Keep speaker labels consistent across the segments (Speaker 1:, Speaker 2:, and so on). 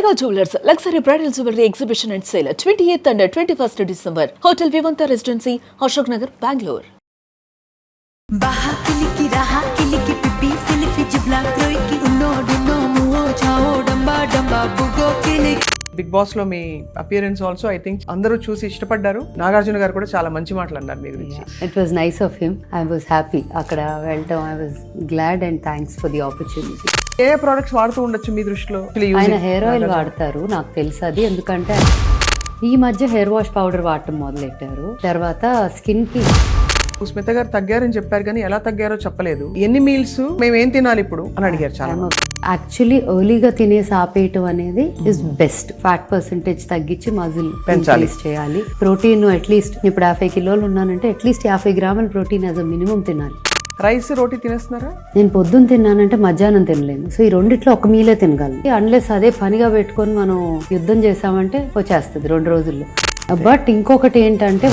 Speaker 1: Mega Jewelers, luxury bridal jewelry exhibition and sale, 28th and 21st December. Hotel Vivanta Residency, Ashok Nagar, Bangalore.
Speaker 2: बाहा किलिकी रहा किलिकी पिपी फिलिफी जिबला क्रोइकी उन्नो डुन्नो मुओ चाओ डंबा डंबा बुगो किलिकी
Speaker 3: big Boss లో మీ appearance also I think అందరూ చూసి ఇష్టపడ్డారు. నాగార్జున గారు కూడా చాలా మంచి మాటలు అన్నారు మీ గురించి.
Speaker 4: It was nice of him. I was happy. అక్కడ వెళ్ళటం I was glad and thanks for the opportunity.
Speaker 3: A products వాడుతూ ఉండొచ్చు మీ దృష్టిలో?
Speaker 4: ఆయన హెయిర్ ఆయిల్ వాడతారు, నాకు తెలుసు అది. ఎందుకంటే ఈ మధ్య హెయిర్ వాష్ పౌడర్ వాడటం మొదలెట్టారు. తర్వాత స్కిన్ కి
Speaker 3: స్మిత గారు తగ్గారని చెప్పారు కానీ ఎలా తగ్గారో చెప్పలేదు. ఎన్ని మీల్స్ మేము ఏం తినాలి ఇప్పుడు అని అడిగారు చాలా.
Speaker 4: యాక్చువల్లీ ఎర్లీగా తినేసి ఆపేయటం అనేది ఇస్ బెస్ట్. ఫ్యాట్ పర్సెంటేజ్ తగ్గించి మజిల్ పెంచాలి చేయాలి. ప్రోటీన్ అట్లీస్ట్ ఇప్పుడు 50 కిలోలు ఉన్నానంటే అట్లీస్ట్ 50 గ్రాముల ప్రోటీన్ యాజ్ అ మినిమం తినాలి.
Speaker 3: రైస్ రోటీ తినేస్తున్నారా?
Speaker 4: నేను పొద్దున్న తిన్నానంటే మధ్యాహ్నం తినలేను. సో ఈ రెండిట్లో ఒక మీలే తినగలను. అన్లెస్ అదే పనిగా పెట్టుకొని మనం యుద్ధం చేసామంటే వచ్చేస్తుంది 2 రోజుల్లో. బట్ ఇంకొకటి ఏంటంటే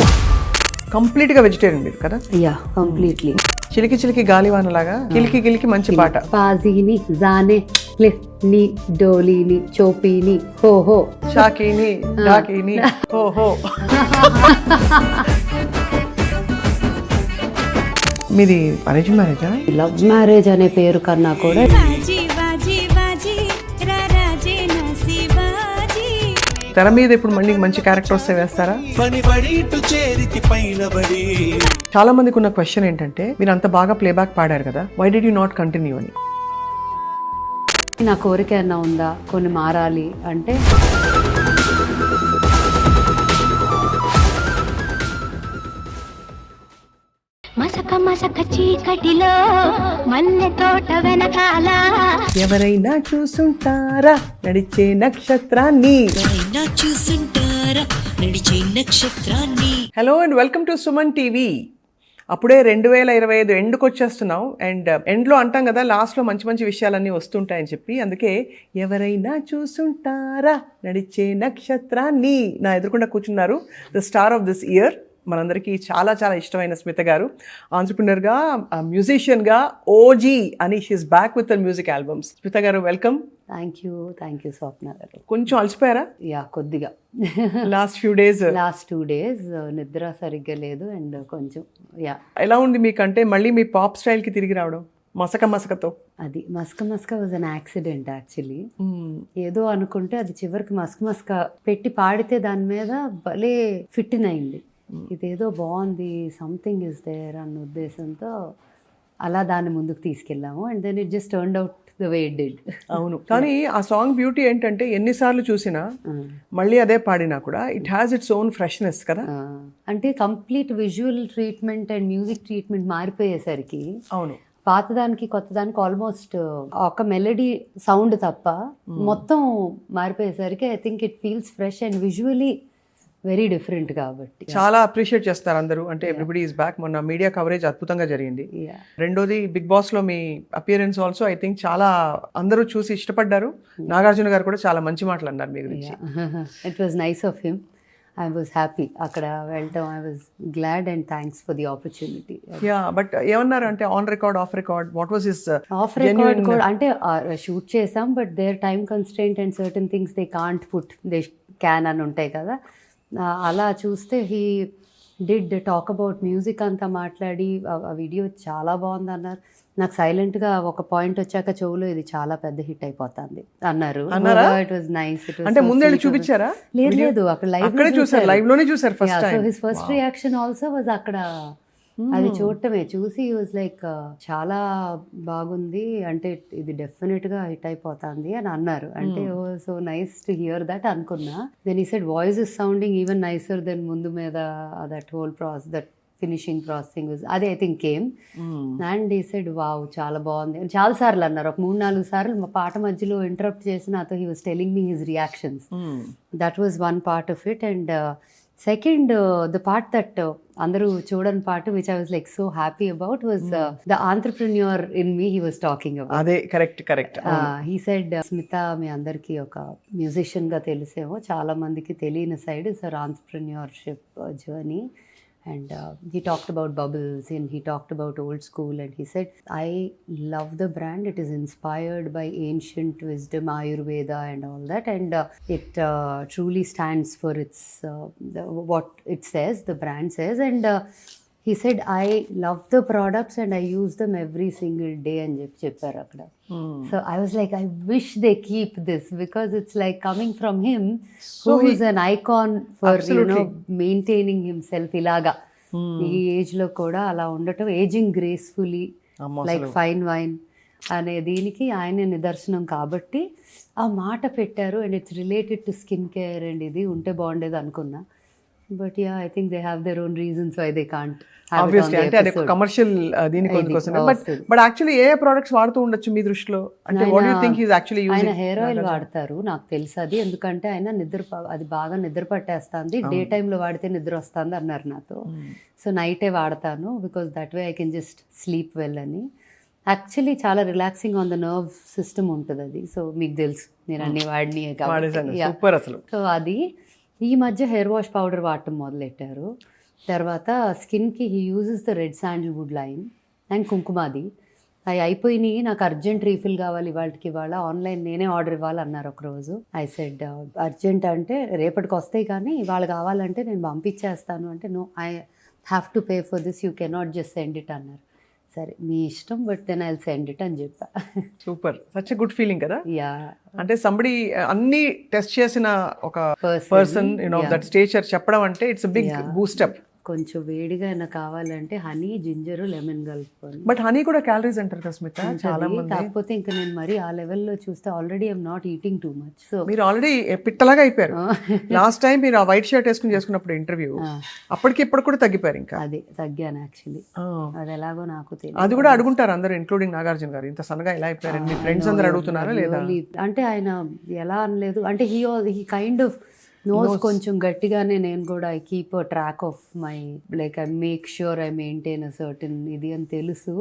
Speaker 3: కంప్లీట్ గా వెజిటేరియన్ మీరు కదా?
Speaker 4: Yeah completely.
Speaker 3: చిలికి చిలికి గాలివాన లాగా కిలికి కిలికి మంచి పాట.
Speaker 4: పాజీని జానే ని డోలీని చోపీని హోహో
Speaker 3: షాకీని డాకీని హోహో. మీది అరేంజ్ మ్యారేజా?
Speaker 4: లవ్ మ్యారేజ్ అనే పేరు కన్నా కూడా
Speaker 3: తెర మీద ఇప్పుడు మళ్ళీ మంచి క్యారెక్టర్ వస్తే వేస్తారా? చాలా మందికి ఉన్న క్వశ్చన్ ఏంటంటే మీరు అంత బాగా ప్లేబ్యాక్ పాడారు కదా, why did you not continue అని.
Speaker 4: నా కోరిక ఏమన్నా ఉందా కొన్ని మారాలి అంటే?
Speaker 5: మసక మసక చీకటిలో మల్లె తోట వెనకాల
Speaker 3: ఎవరైనా చూసుంటారా నడిచే నక్షత్రాన్ని. Hello and welcome to Suman TV. అప్పుడే 2025 ఎండ్కి వచ్చేస్తున్నాం. అండ్ ఎండ్లో అంటాం కదా లాస్ట్లో మంచి మంచి విషయాలన్నీ వస్తుంటాయని చెప్పి, అందుకే ఎవరైనా చూసుంటారా నడిచే నక్షత్రాన్ని. నా ఎదురుకుండా కూర్చున్నారు the star of this year, మనందరికీ చాలా చాలా ఇష్టమైన స్మిత గారు. ఆంట్రప్రెన్యూర్గా, మ్యూజిషియన్గా ఓజీ అని she's back with music albums. Smita garu welcome.
Speaker 4: Thank you Swapna garu.
Speaker 3: కొంచెం అలసిపోయారా?
Speaker 4: యా కొద్దిగా.
Speaker 3: లాస్ట్ 2 days
Speaker 4: నిద్ర సరిగ్గా లేదు. అండ్ కొంచెం యా.
Speaker 3: ఎలా ఉంది మీకంటే మళ్ళీ మీ పాప్ స్టైల్కి తిరిగి రావడం మసక మసకతో?
Speaker 4: అది మస్క వాజ్ అన్ యాక్సిడెంట్ యాక్చువల్లీ. ఏదో అనుకుంటే అది చివరికి మస్క పెట్టి పాడితే దాని మీద భలే ఫిట్ అయింది. ఇదేదో బాగుంది, సంథింగ్ ఇస్ దేర్ అన్న ఉద్దేశంతో అలా దాన్ని ముందుకు తీసుకెళ్ళాము. And then it just turned out the way it did.
Speaker 3: అవును, కానీ ఆ సాంగ్ బ్యూటీ ఏంటంటే ఎన్నిసార్లు చూసినా మళ్ళీ అదే పాడినా కూడా it has its own freshness కదా.
Speaker 4: అంటే complete visual treatment and music treatment మారిపోయేసరికి
Speaker 3: అవును
Speaker 4: పాతదానికి కొత్తదానికి ఆల్మోస్ట్ ఒక మెలడీ సౌండ్ తప్ప మొత్తం మారిపోయేసరికి I think it feels fresh and visually very different. కాబట్టి
Speaker 3: చాలా అప్రిషియేట్ చేస్తారు అందరూ. అంటే ఎవ్రీబడి ఈస్ బ్యాక్. మొన్న మీడియా కవరేజ్ అద్భుతంగా జరిగింది. రెండోది బిగ్ బాస్ లో మీ అపియరెన్స్ ఆల్సో ఐ థింక్ చాలా అందరూ చూసి ఇష్టపడ్డారు. నాగార్జున గారు కూడా చాలా మంచి మాటలు అన్నారు మీ గురించి.
Speaker 4: It was nice of him. I was happy. అక్కడ వెళ్ళటం I was glad and thanks for the opportunity.
Speaker 3: Yeah, but ఏమన్నారు అంటే on record off record what was his
Speaker 4: off record కూడా అంటే షూట్ చేసాం, but there time constraint and certain things they can't put they can అని ఉంటాయి కదా. అలా చూస్తే he did talk about music అంతా మాట్లాడి ఆ వీడియో చాలా బాగుంది అన్నారు. నాకు సైలెంట్గా ఒక పాయింట్ వచ్చాక చెవులో ఇది చాలా పెద్ద హిట్ అయిపోతుంది అన్నారు. It was nice.
Speaker 3: అంటే ముందే చూపించారా?
Speaker 4: లేదు అక్కడ
Speaker 3: లైవ్ లోనే చూసారు first time.
Speaker 4: His first reaction also was అక్కడ అది చూడటమే. చూసి వాజ్ లైక్ చాలా బాగుంది, అంటే ఇది డెఫినెట్ గా హిట్ అయిపోతుంది అని అన్నారు. అంటే so nice to hear that అనుకున్నా. Then he said voice is sounding even nicer than ముందు మీద that whole process, that finishing processing అది I think came. And he said wow చాలా బాగుంది అని చాలా సార్లు అన్నారు. ఒక 3-4 సార్లు మా పాట మధ్యలో ఇంటరప్ట్ చేసి నాతో he was telling me his reactions. That was one part of it. And second the part that అందరూ చూడని part which I was like so happy about was the entrepreneur in me he was talking about.
Speaker 3: అదే correct.
Speaker 4: He said Smitha మీ అందరికీ ఒక musician గా తెలిసేమో, చాలా మందికి తెలియని side sir entrepreneurship journey. And he talked about bubbles and he talked about old school, and he said, I love the brand. It is inspired by ancient wisdom, Ayurveda and all that, and it truly stands for its what it says, the brand says. And he said, I love the products and I use them every single day అని చెప్పారు అక్కడ. So I was like, I wish they keep this, because it's like coming from him, who is an icon for maintaining himself ఇలాగా ఈ age లో కూడా అలా ఉండటం, ageing gracefully like fine wine అనే దీనికి ఆయన నిదర్శనం కాబట్టి ఆ మాట పెట్టారు. And it's related to skin care and ఇది ఉంటే బాగుండేది అనుకున్నా. But yeah, I think they have their own reasons why they can't.
Speaker 3: Obviously అంటే అది కమర్షియల్ దీనికోసం. బట్ యాక్చువల్లీ ఏ ప్రొడక్ట్స్ వాడుతూ ఉండొచ్చు మీ దృష్టిలో? అంటే what you think he is actually using?
Speaker 4: ఆయన హెయిర్ ఆయిల్ వాడతారు, నాకు తెలుసు అది. ఎందుకంటే ఆయన అది బాగా నిద్ర పట్టేస్తుంది, డే టైంలో వాడితే నిద్ర వస్తుంది అన్నారు నాతో. సో నైటే వాడతాను, because that way I can just sleep well అని. యాక్చువల్లీ చాలా relaxing on the nerve system ఉంటుంది అది. సో మీకు తెలుసు నేను అన్ని
Speaker 3: సూపర్ అసలు.
Speaker 4: సో అది ఈ మధ్య హెయిర్ వాష్ పౌడర్ వాడటం మొదలెట్టారు. తర్వాత స్కిన్కి he uses the red Sandalwood line and Kumkumadi. అవి అయిపోయినాయి, నాకు అర్జెంట్ రీఫిల్ కావాలి ఇవాళ ఆన్లైన్ నేనే ఆర్డర్ ఇవ్వాలన్నారు ఒకరోజు. ఐ సెడ్ అర్జెంట్ అంటే రేపటికి వస్తాయి కానీ ఇవాళ కావాలంటే నేను పంపించేస్తాను అంటే, no, I have to pay for this, you cannot just send it అన్నారు. సరే మీ ఇష్టం, but then I will send it అని చెప్పా.
Speaker 3: Super, such a good feeling కదా.
Speaker 4: యా,
Speaker 3: అంటే సంబడి అన్ని టెస్ట్ చేసిన ఒక పర్సన్ దట్ స్టేచర్ చెప్పడం అంటే ఇట్స్ బిగ్ బూస్టప్.
Speaker 4: కొంచెం వేడిగా అయినా కావాలంటే హనీ, జింజర్, లెమన్ కలుపుకొని.
Speaker 3: బట్ హనీ కూడా క్యాలరీస్ అంటారు కదా స్మిత చాలా మంది.
Speaker 4: కాకపోతే ఇంకా నేను మరి ఆ లెవెల్లో చూస్తే already I'm not eating too much. So
Speaker 3: మీరు ఆల్రెడీ పిట్టలాగా అయిపోయారు. లాస్ట్ టైం మీరు ఆ వైట్ షర్ట్ వేసుకుని చేసుకున్నప్పుడు ఇంటర్వ్యూ, అప్పటికి ఇప్పుడు కూడా తగ్గిపోయారు. ఇంకా
Speaker 4: అదే తగ్గాను యాక్చువల్లీ. అది ఎలాగో నాకు తెలియదు.
Speaker 3: అది కూడా అడుగుంటారు అందరూ, ఇంక్లూడింగ్ నాగార్జున గారు, ఇంత సన్నగా ఎలా అయిపోయారు మీ ఫ్రెండ్స్ అందరూ అడుగుతున్నారా లేదా?
Speaker 4: అంటే ఆయన ఎలా అనలేదు, అంటే హీ కైండ్ ఆఫ్ నోస్ కొంచెం గట్టిగానే. నేను కూడా I keep a track of my like I make sure I maintain a certain ఇది అని తెలుసు.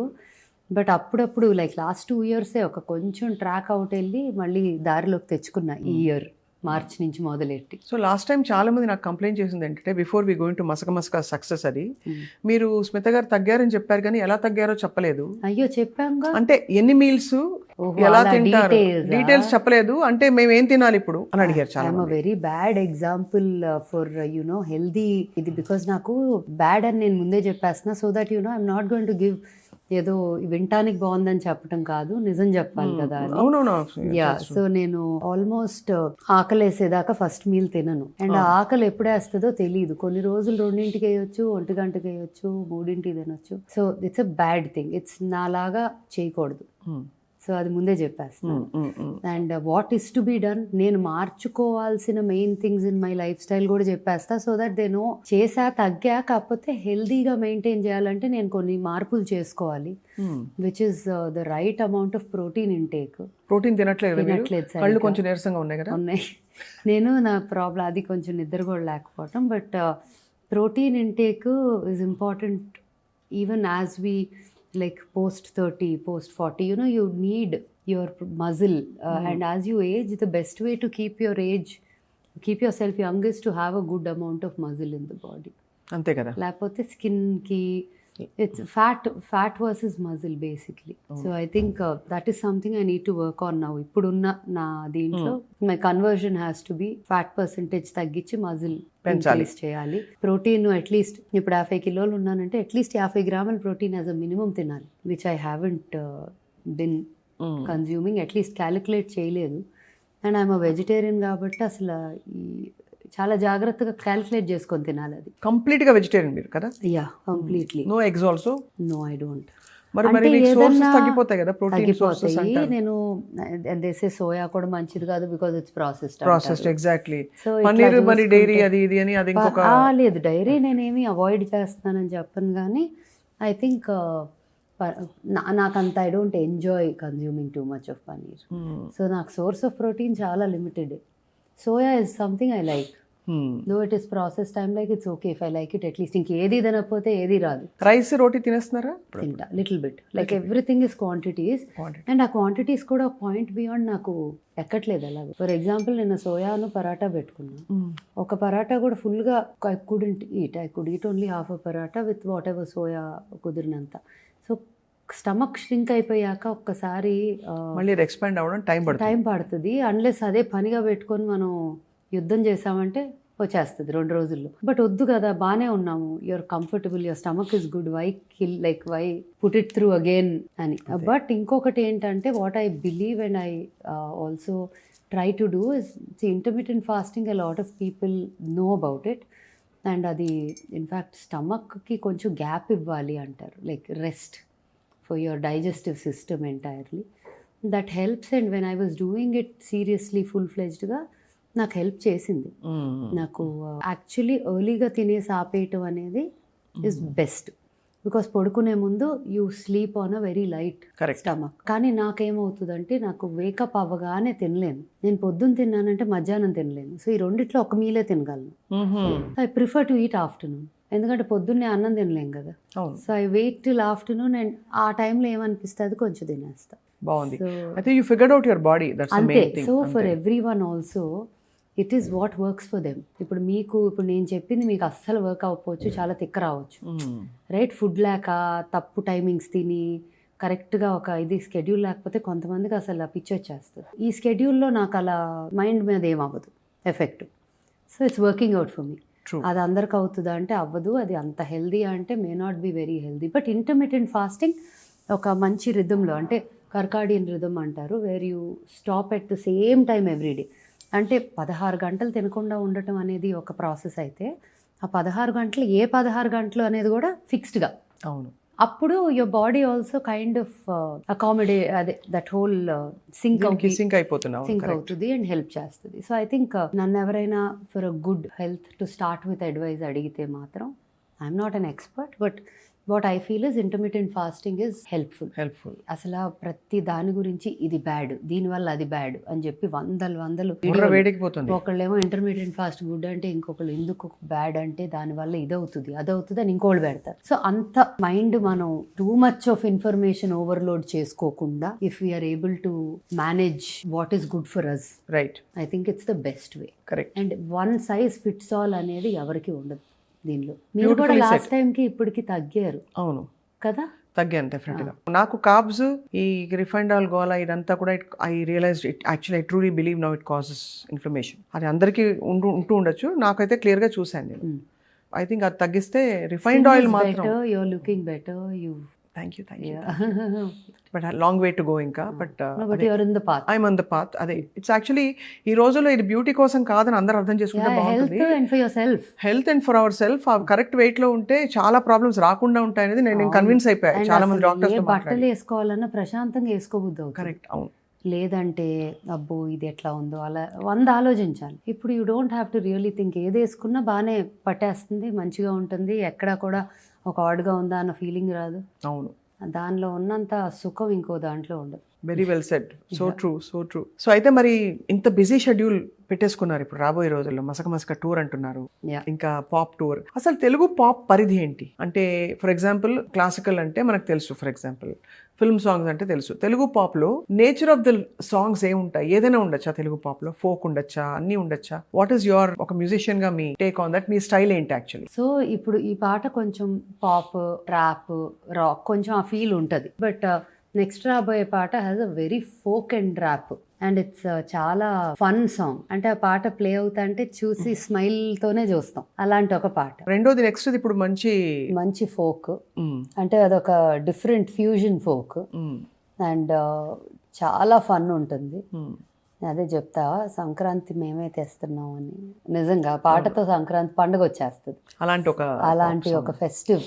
Speaker 4: బట్ అప్పుడప్పుడు లైక్ లాస్ట్ 2 years ఒక కొంచెం ట్రాక్ అవుట్ వెళ్ళి మళ్ళీ దారిలోకి తెచ్చుకున్నా ఈ ఇయర్ మార్చ్ నుంచి మొదలెట్టి.
Speaker 3: సో లాస్ట్ టైం చాలా మంది నాకు కంప్లైంట్ చేసింది ఏంటంటే, బిఫోర్ వి గోయింగ్ టు మసక సక్సెస్, అది మీరు స్మిత గారు తగ్గారని చెప్పారు కానీ ఎలా తగ్గారో చెప్పలేదు.
Speaker 4: అయ్యో చెప్పాంగా,
Speaker 3: అంటే ఎన్ని మీల్స్ ఎలా తింటారు డీటెయిల్స్ చెప్పలేదు. అంటే మేము ఏం తినాలి ఇప్పుడు అని అడిగారు చాలా.
Speaker 4: I'm very bad example for you know healthy ఇది, బికాస్ నాకు బ్యాడ్ అని నేను ముందే చెప్పేస్తున్నా. So that you know I'm not going to give ఏదో వినటానికి బాగుందని చెప్పటం కాదు, నిజం చెప్పాలి కదా. యా, సో నేను ఆల్మోస్ట్ ఆకలి వేసేదాకా ఫస్ట్ మీల్ తినను. అండ్ ఆ ఆకలి ఎప్పుడేస్తుందో తెలియదు. కొన్ని రోజులు 2ంటికి వేయొచ్చు, 1 గంటకి వేయొచ్చు, 3ంటికి తినొచ్చు. So it's a bad thing, it's నాలాగా చేయకూడదు. సో అది ముందే చెప్పేస్తాను. And what is to be done, నేను మార్చుకోవాల్సిన main things in my lifestyle కూడా చెప్పేస్తా. సో దట్ దే నో చేసా తగ్గా, కాకపోతే హెల్దీగా మెయింటైన్ చేయాలంటే నేను కొన్ని మార్పులు చేసుకోవాలి, which is the right amount of protein intake.
Speaker 3: Protein తినట్లేదు, కళ్ళు కొంచెం నీరసంగా ఉన్నాయి కదా.
Speaker 4: ఉన్నాయి. నేను నా ప్రాబ్లం అది కొంచెం నిద్ర కూడా లేకపోవటం. But protein intake is important even as we like post 30, post 40, you know, you need your muscle and as you age, the best way to keep yourself young is to have a good amount of muscle in the body.
Speaker 3: అంతే కదా.
Speaker 4: లేకపోతే skin కి it's fat versus muscle basically. So I think that is something I need to work on now. ఇప్పుడున్న నా దీంట్లో my conversion has to be fat percentage తగ్గించి muscle increase చేయాలి. Protein at least ఇప్పుడు 50 కిలోలు ఉన్నానంటే అట్లీస్ట్ 50 గ్రాముల ప్రోటీన్ యాజ్ అ మినిమం తినాలి, which I haven't been consuming, at least calculate చేయలేదు. అండ్ ఐఎమ్ అ వెజిటేరియన్ కాబట్టి అసలు చాలా జాగ్రత్తగా క్యాలిక్యులేట్ చేసుకొని తినాలి. అది
Speaker 3: కంప్లీట్ గా వెజిటేరియన్ మీరు కదా?
Speaker 4: Yeah, completely.
Speaker 3: No eggs also?
Speaker 4: No, I don't.
Speaker 3: మరి మీకు సోర్సెస్ తగ్గిపోతాయి కదా, ప్రోటీన్ సోర్సెస్ అంటారు.
Speaker 4: నేను దేసే సోయా కూడా మంచిది కాదు because it's
Speaker 3: processed. Exactly. Paneer మరి డైరీ అది ఇది అని అది ఇంకొక
Speaker 4: లేదు. డైరీ నేనేమి అవాయిడ్ చేస్తానని చెప్పను కానీ ఐ థింక్ నాకంత I don't enjoy consuming two much of paneer. So నాకు సోర్స్ ఆఫ్ ప్రోటీన్ చాలా limited. Soya is something I like. Though it is process time like it's okay if I like it at least ఇంకేది తినకపోతే ఏది రాదు.
Speaker 3: Rice రోటీ తినేస్తున్నారా?
Speaker 4: తింటా little bit, like everything is quantities. And ఆ quantities కూడా point beyond నాకు ఎక్కట్లేదు అలాగే. ఫర్ ఎగ్జాంపుల్ నిన్న సోయాను పరాటా పెట్టుకున్నాను. ఒక పరాటా కూడా ఫుల్గా I could eat only half a paratha with whatever soya కుదిరినంత. సో స్టమక్ ష్రింక్ అయిపోయాక ఒక్కసారి
Speaker 3: మళ్ళీ ఎక్స్పాండ్ అవ్వడం టైం
Speaker 4: పడుతుంది. అన్లెస్ అదే పనిగా పెట్టుకొని మనం యుద్ధం చేసామంటే వచ్చేస్తుంది 2 రోజుల్లో. బట్ వద్దు కదా, బాగానే ఉన్నాము, you're comfortable, your stomach is good, why kill, like why put it through again అని. బట్ ఇంకొకటి ఏంటంటే what I believe and I also try to do is intermediate fasting. A lot of people know about it and అది in fact స్టమక్కి కొంచెం gap ఇవ్వాలి అంటారు, like rest for your digestive system entirely. That helps, and when I was doing it seriously full-fledged గా నాకు help చేసింది. నాకు actually ఎర్లీగా తినేసి ఆపేయటం అనేది ఇస్ బెస్ట్, బికాస్ పడుకునే ముందు you sleep on a very light stomach. కానీ నాకేమవుతుందంటే నాకు వేకప్ అవ్వగానే తినలేను. నేను పొద్దున్న తిన్నానంటే మధ్యాహ్నం తినలేను. సో ఈ రెండిట్లో ఒక మీలే తినగలను. I prefer to eat afternoon, ఎందుకంటే పొద్దున్నే అన్నం తినలేం కదా. So I wait till afternoon and ఆ టైంలో ఏమనిపిస్తుంది కొంచెం తినేస్తా.
Speaker 3: బాగుంది. అయితే you figured out your body, that's the main thing.
Speaker 4: So for everyone also it is what works for them. ఇప్పుడు నేను చెప్పింది మీకు అస్సలు వర్క్ అవ్వకపోవచ్చు, చాలా తిక్క రావచ్చు, రైట్? ఫుడ్ లేక తప్పు టైమింగ్స్ తిని కరెక్ట్గా ఒక ఇది స్కెడ్యూల్ లేకపోతే కొంతమందికి అసలు పిచ్చి వచ్చేస్తుంది. ఈ స్కెడ్యూల్లో నాకు అలా మైండ్ మీద ఏమవ్వదు effect. So it's working out for me. అది అందరికి అవుతుందా అంటే అవ్వదు. అది అంత హెల్దీ అంటే may not be very healthy. But intermediate fasting ఒక మంచి రిథంలో, అంటే కర్కాడియన్ రిథమ్ అంటారు, where you stop at the same time everyday. అంటే 16 గంటలు తినకుండా ఉండటం అనేది ఒక ప్రాసెస్ అయితే, ఆ 16 గంటలు ఏ 16 గంటలు అనేది కూడా ఫిక్స్డ్గా.
Speaker 3: అవును.
Speaker 4: అప్పుడు your body also kind of అదే దట్ హోల్ సింక్ అవుతుంది అండ్ హెల్ప్ చేస్తుంది. సో ఐ థింక్ నన్ను ఎవరైనా for a good health to start with advice అడిగితే మాత్రం I'm not an expert, but what I feel is intermediate fasting is helpful. అసలు ప్రతి దాని గురించి ఇది బ్యాడ్, దీనివల్ల అది బ్యాడ్ అని చెప్పి వందలు ఒకళ్ళేమో ఇంటర్మీడియట్ ఫాస్ట్ గుడ్ అంటే ఇంకొకళ్ళు ఎందుకు బ్యాడ్ అంటే దానివల్ల ఇదవుతుంది అదవుతుంది అని ఇంకోళ్ళు పెడతారు. సో అంత మైండ్ మనం too much of information overload చేసుకోకుండా if we're able to manage what is good for us,
Speaker 3: right,
Speaker 4: I think it's the best way.
Speaker 3: Correct.
Speaker 4: And one size fits all అనేది ఎవరికి ఉండదు దీనిలో. మీరు కూడా లాస్ట్ టైంకి ఇప్పటికి తగ్గారు.
Speaker 3: అవును
Speaker 4: కదా,
Speaker 3: తగ్గాను డెఫినెట్గా. నాకు కార్బ్స్, ఈ రిఫైన్డ్ ఆయిల్ గోలా ఇదంతా కూడా I realised it actually I truly believe now it causes inflammation. అది అందరికీ ఉంటూ ఉండొచ్చు, నాకైతే క్లియర్గా చూశాను నేను. ఐ థింక్ అది తగ్గిస్తే రిఫైన్డ్ ఆయిల్ మాత్రం.
Speaker 4: You're looking better.
Speaker 3: Thank you. But long way to go ఇంకా. But I'm on the path. అదే ఇట్స్ యాక్చువల్లీ ఈ రోజుల్లో ఇది బ్యూటీ కోసం కాదని అందరూ అర్థం చేసుకుంటే బాగుంటుంది. Health and for our self correct weight లో ఉంటే చాలా ప్రాబ్లమ్స్ రాకుండా ఉంటాయి అనేది నేను కన్విన్స్ అయిపోయాను. చాలా మంది డాక్టర్స్
Speaker 4: బట్టలు వేసుకోవాలన్నా ప్రశాంతంగా వేసుకోబుద్ది.
Speaker 3: కరెక్ట్, అవును.
Speaker 4: లేదంటే అబ్బో ఇది ఎట్లా ఉందో అలా 100 ఆలోచించాలి. ఇప్పుడు you don't have to really think. ఏది వేసుకున్నా బాగానే పట్టేస్తుంది, మంచిగా ఉంటుంది, ఎక్కడా కూడా ఒక ఆడ్గా ఉందా అన్న ఫీలింగ్ రాదు.
Speaker 3: అవును,
Speaker 4: దానిలో ఉన్నంత సుఖం ఇంకో దాంట్లో ఉండదు.
Speaker 3: Very well said. So true. So అయితే మరి ఇంత బిజీ షెడ్యూల్ పెట్టేసుకున్నారు ఇప్పుడు రాబోయే రోజుల్లో. మసక టూర్ అంటున్నారు, ఇంకా పాప్ టూర్. అసలు తెలుగు పాప్ పరిధి ఏంటి? అంటే ఫర్ ఎగ్జాంపుల్ క్లాసికల్ అంటే మనకు తెలుసు, ఫర్ ఎగ్జాంపుల్ ఫిల్మ్ సాంగ్స్ అంటే తెలుసు. తెలుగు పాప్ లో నేచర్ ఆఫ్ ద సాంగ్స్ ఏముంటాయి? ఏదైనా ఉండొచ్చా తెలుగు పాప్ లో? ఫోక్ ఉండొచ్చా? అన్ని ఉండొచ్చా? వాట్ ఈస్ యువర్, ఒక మ్యూజిషియన్ గా me take on that? Me style ఏంటి యాక్చువల్లీ?
Speaker 4: సో ఇప్పుడు ఈ పాట కొంచెం పాప్, ట్రాప్, రాక్ కొంచెం ఆ ఫీల్ ఉంటుంది. బట్ నెక్స్ట్ రాబోయే పాట has a very folk and rap and it's చాలా ఫన్ సాంగ్. అంటే ఆ పాట ప్లే అవుతా అంటే చూసి స్మైల్ తోనే చూస్తాం, అలాంటి ఒక పాట.
Speaker 3: రెండోది నెక్స్ట్ ఇప్పుడు
Speaker 4: మంచి ఫోక్, అంటే అదొక డిఫరెంట్ ఫ్యూజన్ ఫోక్ అండ్ చాలా ఫన్ ఉంటుంది. అదే చెప్తా, సంక్రాంతి మేమే తెస్తున్నాం అని. నిజంగా పాటతో సంక్రాంతి పండుగ వచ్చేస్తుంది. అలాంటి ఒక festive,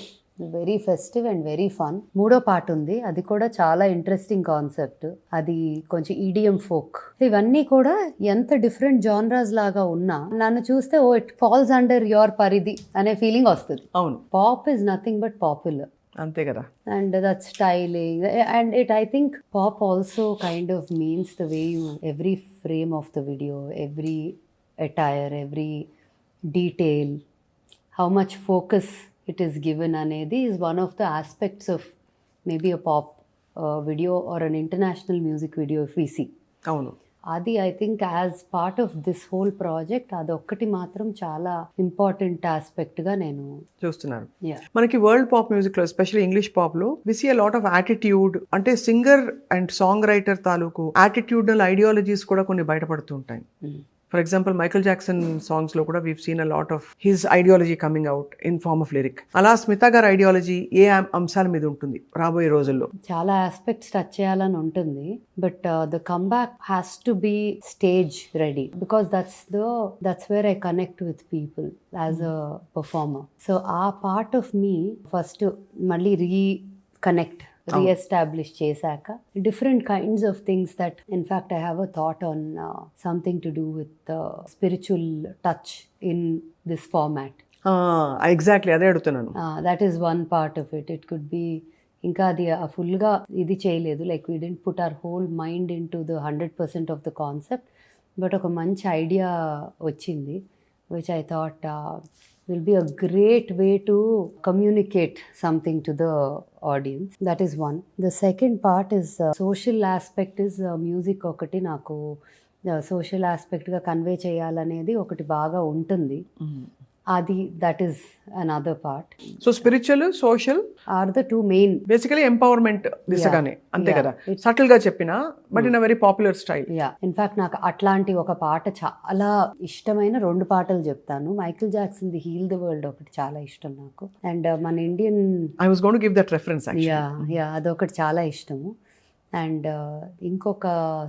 Speaker 4: very festive and very fun. 3వ పాట ఉంది, అది కూడా చాలా ఇంట్రెస్టింగ్ కాన్సెప్ట్. అది కొంచెం ఈడియం ఫోక్. ఇవన్నీ కూడా ఎంత డిఫరెంట్ జానరాస్ లాగా ఉన్నా నన్ను చూస్తే oh it falls under your పరిధి అనే ఫీలింగ్ వస్తుంది.
Speaker 3: అవును,
Speaker 4: pop is nothing but popular,
Speaker 3: అంతే కదా.
Speaker 4: And that styling and it I think pop also kind of means the way you every frame of the video, every attire, every detail, how much focus it is given అనేది is one of the aspects of maybe a pop video or an international music video if we see.
Speaker 3: అవును.
Speaker 4: అది I think as part of this whole project అదొక్కటి మాత్రం చాలా important ఆస్పెక్ట్గా నేను
Speaker 3: చూస్తున్నారు.
Speaker 4: Yeah.
Speaker 3: మనకి వరల్డ్ పాప్ మ్యూజిక్ లో ఎస్పెషల్లీ ఇంగ్లీష్ పాప్ లో we see a lot of attitude, అంటే సింగర్ అండ్ సాంగ్ రైటర్ తాలూకు యాటిట్యూడల్ ఐడియాలజీస్ కూడా కొన్ని బయటపడుతూ ఉంటాయి. For example Michael Jackson songs లో కూడా we've seen a lot of his ideology coming out in form of lyric. అలా స్మిత గారి ఐడియాలజీ ఏ అంశాల మీద ఉంటుంది రాబోయే రోజుల్లో?
Speaker 4: చాలా ఆస్పెక్ట్స్ టచ్ చేయాలని ఉంటుంది, but the comeback has to be stage ready because that's where I connect with people as a performer. So ఆ పార్ట్ ఆఫ్ మీ ఫస్ట్ మళ్ళీ రీఎస్టాబ్లిష్ చేశాక different kinds of things that in fact I have a thought on something to do with spiritual touch in this format.
Speaker 3: Exactly అదే అడుగుతున్నాను.
Speaker 4: That is one part of it. It could be ఇంకా అది ఫుల్గా ఇది చేయలేదు, like we didn't put our whole mind into the 100% of the concept, but ఒక మంచి idea వచ్చింది which I thought will be a great way to communicate something to the audience. That is one. The second part is social aspect is music ఒకటి నాకు social ఆస్పెక్ట్గా convey చేయాలనేది ఒకటి బాగా ఉంటుంది. అది that is another part.
Speaker 3: So spiritual, social
Speaker 4: are the two main.
Speaker 3: Basically empowerment దిశగానే, అంతే కదా, సటిల్ గా చెప్పినా but in a very popular style.
Speaker 4: Yeah, in fact నాకు అట్లాంటి ఒక పాట చాలా ఇష్టమైన 2 పాటలు చెప్తాను. Michael Jackson the heal the world ఒకటి చాలా ఇష్టం నాకు, అండ్ మన Indian
Speaker 3: I was going to give that reference
Speaker 4: actually. Yeah, అదొకటి చాలా ఇష్టము. అండ్ ఇంకొక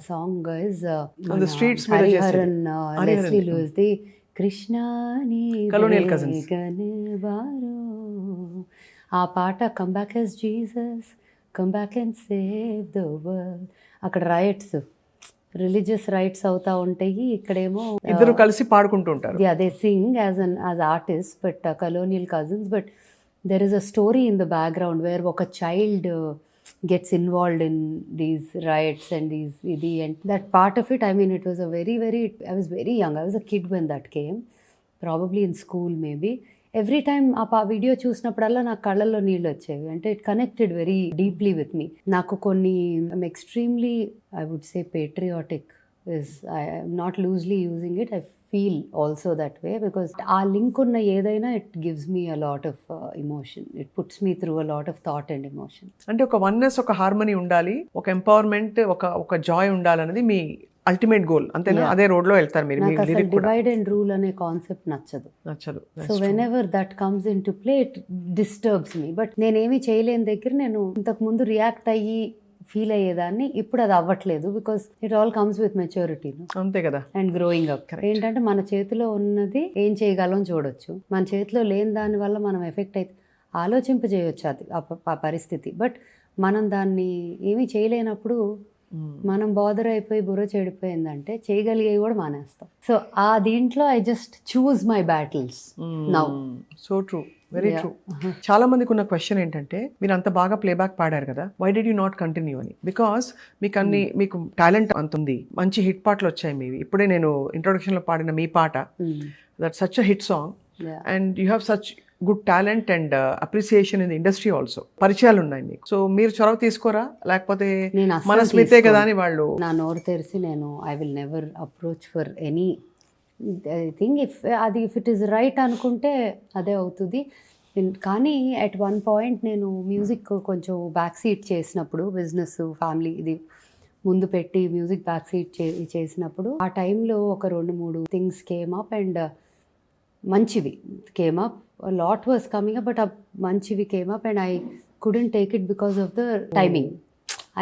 Speaker 4: song is Hariharan Leslie Lewis the Krishna
Speaker 3: Colonial Cousins.
Speaker 4: ఆ పాట come back as Jesus, come back and save the world. అక్కడ రిలీజియస్ రైట్స్ అవుతా ఉంటాయి, ఇక్కడేమో
Speaker 3: ఇద్దరు కలిసి పాడుకుంటూ ఉంటారు.
Speaker 4: They sing as artist but colonial cousins, but there is a story in the background where ఒక child gets involved in these riots and these idi, and that part of it, I mean, it was a very I was very young, I was a kid when that came, probably in school maybe. Every time ఆ video చూసినప్పుడల్లా నాకు కళ్ళల్లో నీళ్ళు వచ్చేవి, అంటే it connected very deeply with me. నాకు కొన్ని I'm extremely I would say patriotic is I'm not loosely using it, I feel also that way because ఆ లింక్ ఉన్న ఏదైనా it gives me a lot of emotion, it puts me through a lot of thought and emotion.
Speaker 3: అంటే ఒక oneness, ఒక harmony ఉండాలి, ఒక empowerment, ఒక Joy ఉండాలన్నది మీ ultimate goal, అంతేనా? అదే రోడ్ లో వెళ్తారు మీరు.
Speaker 4: నాకు అసలు డివైడ్ అండ్ రూల్ అనే కాన్సెప్ట్ నచ్చదు. So when ever that comes in to play it disturbs me. But నేనేమి చేయలేని దగ్గర నేను ఇంతకు ముందు రియాక్ట్ అయ్యి ఫీల్ అయ్యేదాన్ని, ఇప్పుడు అది అవ్వట్లేదు because it all comes with maturity, అంతే కదా, అండ్ గ్రోయింగ్ అప్. ఏంటంటే మన చేతిలో ఉన్నది ఏం చేయగలం చూడొచ్చు, మన చేతిలో లేని దాని వల్ల మనం ఎఫెక్ట్ అయితే ఆలోచింపజేయొచ్చు అది ఆ పరిస్థితి. బట్ మనం దాన్ని ఏమీ చేయలేనప్పుడు మనం బాదర్ అయిపోయి బుర్ర చెడిపోయిందంటే చేయగలిగేవి కూడా మానేస్తాం. సో ఆ దీంట్లో I just choose my battles now.
Speaker 3: So true, very true. చాలా మందికి ఉన్న క్వశ్చన్ ఏంటంటే, మీరు అంత బాగా ప్లేబ్యాక్ పాడారు కదా, why did you not continue అని. బికాస్ మీకు టాలెంట్ అంత ఉంది, మంచి హిట్ పాటలు వచ్చాయి మీవి. ఇప్పుడే నేను ఇంట్రొడక్షన్ లో పాడిన మీ పాట, that such a hit song, and you have such good talent and appreciation in the industry also. పరిచయాలు ఉన్నాయి మీకు, సో మీరు చొరవ తీసుకోరా? లేకపోతే మన స్మితే కదా అని వాళ్ళు
Speaker 4: నా నోరు తెరిచి నేను I will never approach for any thing. If it is right అనుకుంటే అదే అవుతుంది. కానీ అట్ వన్ పాయింట్ నేను మ్యూజిక్ కొంచెం బ్యాక్ సీట్ చేసినప్పుడు, బిజినెస్ ఫ్యామిలీ ఇది ముందు పెట్టి మ్యూజిక్ బ్యాక్ సీట్ చేసినప్పుడు ఆ టైంలో ఒక 2-3 థింగ్స్ కేమ్ అప్ అండ్ మంచివి came up. A lot was coming up, but manchivi came up and I couldn't take it because of the timing.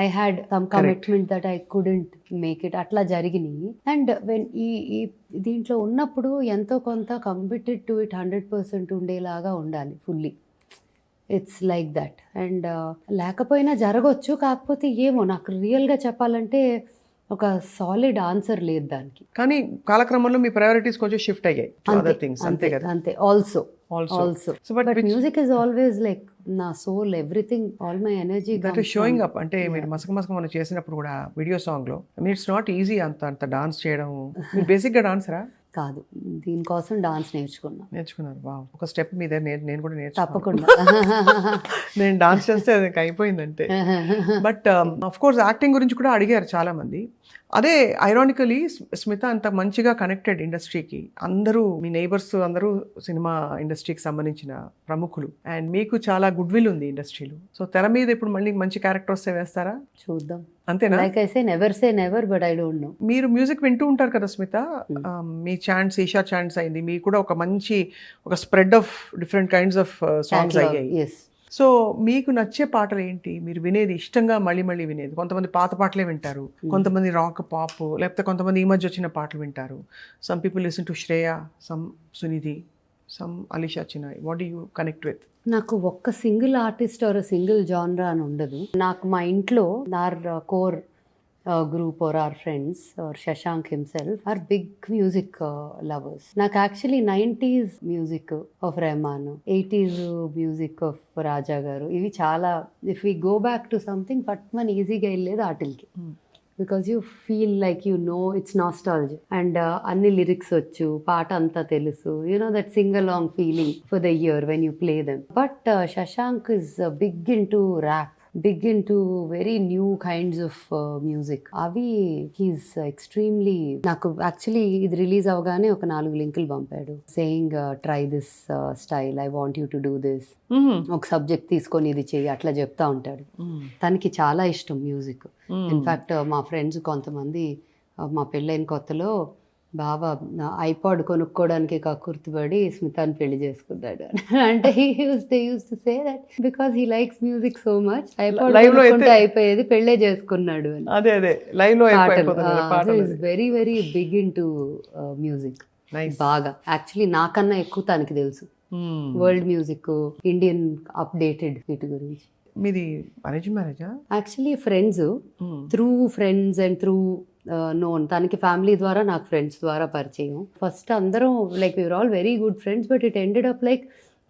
Speaker 4: I had some commitment that I couldn't make it. Atla jarigini. And when ee deentlo unnappudu ento konta committed to it 100% undelaga undali fully. It's like that. And లేకపోయినా జరగొచ్చు, కాకపోతే ఏమో నాకు రియల్గా చెప్పాలంటే ఒక solid answer లేదు దానికి.
Speaker 3: కానీ కాలక్రమంలో మీ ప్రయారిటీస్ కొంచెం షిఫ్ట్ అయ్యాయి, అదర్ థింగ్స్, అంతే కదా?
Speaker 4: అంతే. Also but music is always like నా soul, everything, all my energy
Speaker 3: that is showing up. అంటే మీరు మసక మనం చేసినప్పుడు కూడా వీడియో సాంగ్ లో, ఇట్స్ నాట్ ఈజీ అంత డాన్స్ చేయడం. మీరు బేసిక్ గా డాన్సరా?
Speaker 4: కాదు, దీనికోసం డాన్స్ నేర్చుకున్నా.
Speaker 3: నేర్చుకున్నారు. వావ్, ఒక స్టెప్ మీ దగ్గర నేను కూడా నేర్చుకున్నాను.
Speaker 4: తప్పకుండా.
Speaker 3: నేను డాన్స్ చేస్తే అది అయిపోయిందంటే. బట్ ఆఫ్ కోర్స్ యాక్టింగ్ గురించి కూడా అడిగారు చాలా మంది. అదే ఐరానికలీ స్మిత అంత మంచిగా కనెక్టెడ్ ఇండస్ట్రీకి, అందరూ మీ నైబర్స్ అందరూ సినిమా ఇండస్ట్రీకి సంబంధించిన ప్రముఖులు, అండ్ మీకు చాలా గుడ్ విల్ ఉంది ఇండస్ట్రీలో. సో తెర మీద ఇప్పుడు మళ్ళీ మంచి క్యారెక్టర్ వస్తే వేస్తారా?
Speaker 4: చూద్దాం.
Speaker 3: అంతేనా?
Speaker 4: Like I say never but I don't know.
Speaker 3: మీరు మ్యూజిక్ వింటూ ఉంటారు కదా స్మిత, మీ ఛాన్స్ ఈషా ఛాన్స్ అయింది, మీకు కూడా ఒక మంచి ఒక spread of different kinds of songs అయ్యాయి.
Speaker 4: ఎస్.
Speaker 3: సో మీకు నచ్చే పాటలు ఏంటి, మీరు వినేది ఇష్టంగా మళ్ళీ మళ్ళీ వినేది? కొంతమంది పాత పాటలే వింటారు, కొంతమంది రాక్ పాప్, లేకపోతే కొంతమంది ఈ మధ్య వచ్చిన పాటలు వింటారు. Some people listen to Shreya, some Sunidhi, some Alisha Chinai. What do you connect with?
Speaker 4: నాకు ఒక్క సింగిల్ ఆర్టిస్ట్ ఆర్ సింగిల్ జానరా అని ఉండదు. నాకు మా ఇంట్లో or core group or our friends or Shashank himself are big music lovers. నాకు actually 90s music of Rahman, 80s music of Raja గారు, ఇవి చాలా, if we go back to something but మన ఈజీగా వెళ్ళేది వాటికి. Because you feel like you know it's nostalgia and అన్ని lyrics వచ్చు, పాట అంతా తెలుసు, you know that sing along feeling for the year when you play them. But Shashank is big into rap, big into very new kinds of music. అవి he's extremely, నాకు actually ఇది release అవగానే ఒక 4 లింకులు పంపాడు saying try this style, I want you to do this, ఒక subject తీసుకొని ఇది చెయ్యి, అట్లా చెప్తా ఉంటాడు. తనకి చాలా ఇష్టం మ్యూజిక్. ఇన్ఫ్యాక్ట్ మా ఫ్రెండ్స్ కొంతమంది మా పెళ్ళైన కొత్తలో బాగా ఐపాడ్ కొనుక్కోవడానికి కక్కుర్తిపడి స్మితాని పెళ్లి చేసుకున్నాడు. అంటే they used to say that because he likes music so much, iPod కొనుక్కుంటే అయిపోయేది, పెళ్ళే చేసుకున్నాడు అని.
Speaker 3: అదే అదే లైవ్ లో
Speaker 4: very very big into music. బాగా యాక్చువల్లీ నాకన్నా ఎక్కువ తనకి తెలుసు వరల్డ్ మ్యూజిక్, ఇండియన్ అప్డేటెడ్ వీటి గురించి.
Speaker 3: మీది అరేంజ్ మ్యారేజా?
Speaker 4: Actually friends, through friends and through known. తనకి ఫ్యామిలీ ద్వారా, నాకు ఫ్రెండ్స్ ద్వారా పరిచయం. ఫస్ట్ అందరం like we are all very good friends, but it ended up like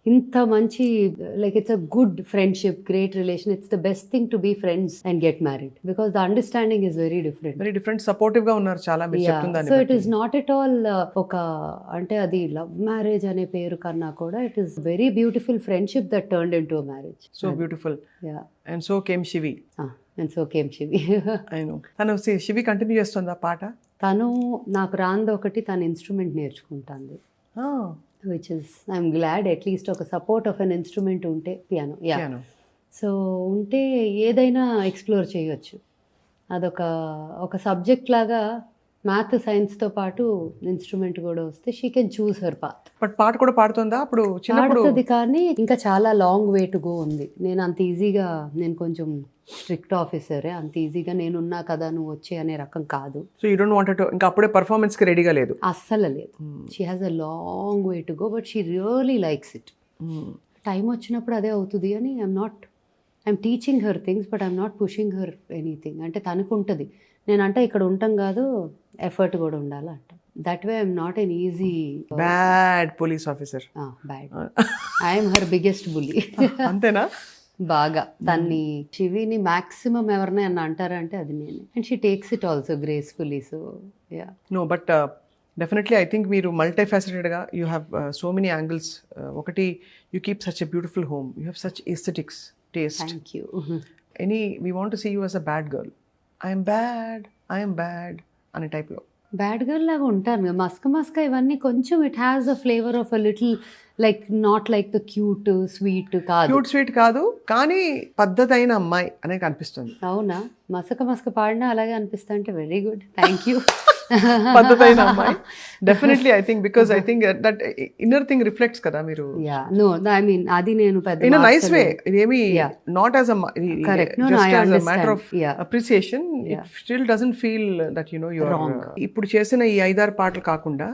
Speaker 4: ఇంత మంచి, like it's a good friendship, great relation. It's the best thing to be friends and get married because the understanding is very different.
Speaker 3: Very different, supportive గా ఉన్నారు చాలా.
Speaker 4: So it is not at all ఒక, అంటే అది love marriage అనే పేరు కన్నా కూడా it is very beautiful friendship that turned into a marriage.
Speaker 3: So beautiful. And so came Shivi.
Speaker 4: And so came Shivi.
Speaker 3: తను శివి కంటిన్యూ చేస్తుందా పాట?
Speaker 4: తను నాకు రాంది ఒకటి, తన ఇన్స్ట్రుమెంట్ నేర్చుకుంటుంది. Which is I'm glad, at least ఒక సపోర్ట్ ఆఫ్ అన్ ఇన్స్ట్రుమెంట్ ఉంటే, పియానో. యా, సో ఉంటే ఏదైనా ఎక్స్ప్లోర్ చేయొచ్చు. అదొక సబ్జెక్ట్ లాగా, మ్యాథ్ సైన్స్తో పాటు ఇన్స్ట్రుమెంట్ కూడా వస్తే she can choose her path.
Speaker 3: But పాట కూడా పాడుతుందా అప్పుడు?
Speaker 4: పాడుతుంది, కానీ ఇంకా చాలా లాంగ్ వే టు గో ఉంది. నేను అంత ఈజీగా, నేను కొంచెం స్ట్రిక్ట్ ఆఫీసరే, అంత ఈజీగా నేనున్నా కదా నువ్వు వచ్చే అనే రకం కాదు.
Speaker 3: So you don't want to, ఇంకా అప్పుడే పర్ఫార్మెన్స్ కి రెడీగా లేదు?
Speaker 4: అస్సలు లేదు. She has a long way to go, but she really likes it. Time వచ్చినప్పుడు అదే అవుతుంది అని I'm teaching her things, but I'm not pushing her anything. అంటే తనకు ఉంటుంది, నేనంటే ఇక్కడ ఉంటాం కాదు, ఎఫర్ట్ కూడా ఉండాలి అంట. That way I'm not an easy
Speaker 3: bad police officer.
Speaker 4: Bad, I'm her biggest bully.
Speaker 3: అంతేనా?
Speaker 4: బాగా తన్ని, శివిని మాక్సిమం ఎవరిని అన్న అంటారంటే అది నేను. And she takes it also gracefully. So yeah,
Speaker 3: no but definitely I think మీరు మల్టీఫాసెటెడ్గా, you have so many angles. ఒకటి, you keep such a beautiful home, you have such aesthetics taste.
Speaker 4: Thank you.
Speaker 3: We want to see you as a bad girl, I'm bad అనే టైప్లో.
Speaker 4: Bad girl లాగా ఉంటాను, మస్క ఇవన్నీ కొంచెం. It has a flavour of a little, like not like the cute sweet కాదు.
Speaker 3: Cute sweet కాదు, కానీ పద్ధతైన అమ్మాయి అనేది కనిపిస్తుంది.
Speaker 4: అవునా? మసక పాడినా అలాగే అనిపిస్తా అంటే వెరీ గుడ్, థ్యాంక్ యూ.
Speaker 3: పద్ధతైన అమ్మాయి definitely. I think because I think that inner thing reflects కదా మీరు.
Speaker 4: యా, నో ఐ మీన్ అది నేను పెద్ద
Speaker 3: ఇన్ అ నైస్ వే, ఇదేమి not as a just as a matter of appreciation. It still doesn't feel that you know you are. ఇప్పుడు చేసిన ఈ 5-6 పాటలు కాకుండా